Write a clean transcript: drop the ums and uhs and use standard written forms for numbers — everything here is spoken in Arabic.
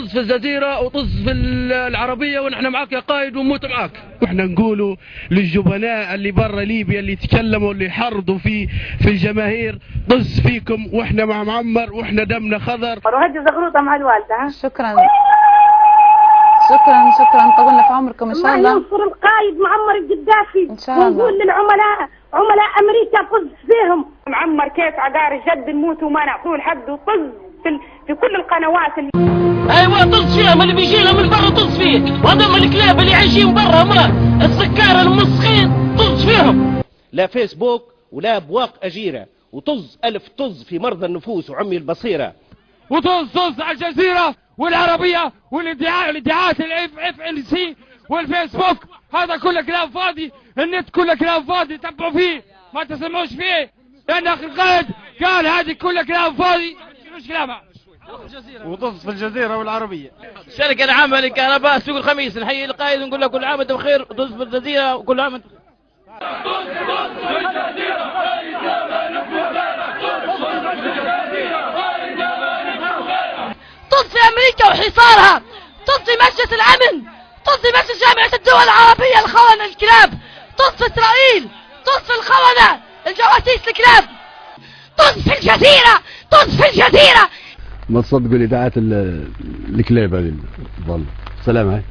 طز في الجزيرة وطز في العربية، ونحن معاك يا قائد ونموت معاك. واحنا نقولوا للجبناء اللي برا ليبيا اللي يتكلموا اللي يحرضوا في الجماهير، طز فيكم واحنا مع معمر واحنا دمنا خضر. وهدي زغروطه مع الوالده. شكرا شكرا شكرا، طولنا في عمركم ان شاء الله. الله ينصر القائد معمر القذافي ان شاء الله. ونقول للعملاء عملاء امريكا طز فيهم. معمر كيف عقار جد نموت وما نعطوه الحد، وطز في كل القنوات ايوه طز فيهم، اللي بيجينا من برا طز فيه، وهذول الكلاب اللي عايشين برا ما السكارى المسخين طز فيهم. لا فيسبوك ولا بواق أجيرة، وطز ألف طز في مرضى النفوس وعمي البصيرة. وطز على الجزيرة والعربية والادعاءات الاف ال سي والفيسبوك، هذا كله كلام فاضي، النت كله كلام فاضي، تبعوا فيه ما تسمعوش فيه، لأن أخي القائد قال هذه كله كلام فاضي، مش كلامها. وطز في الجزيرة والعربية. الشركة العامة للكهرباء سوق الخميس، نحيي القائد ونقول له كل عام وانتم بخير، طز في الجزيرة وكل عام وانتم بخير. طز في امريكا وحصارها، طز في مجلس الامن، طز في مجلس جامعة الدول العربية الخونة الكلاب، طز في اسرائيل، طز في الخونة الجواسيس الكلاب، طز في الجزيرة، طز في الجزيرة. ما تصدقوا الإذاعات الكلاب هذه. والله سلام.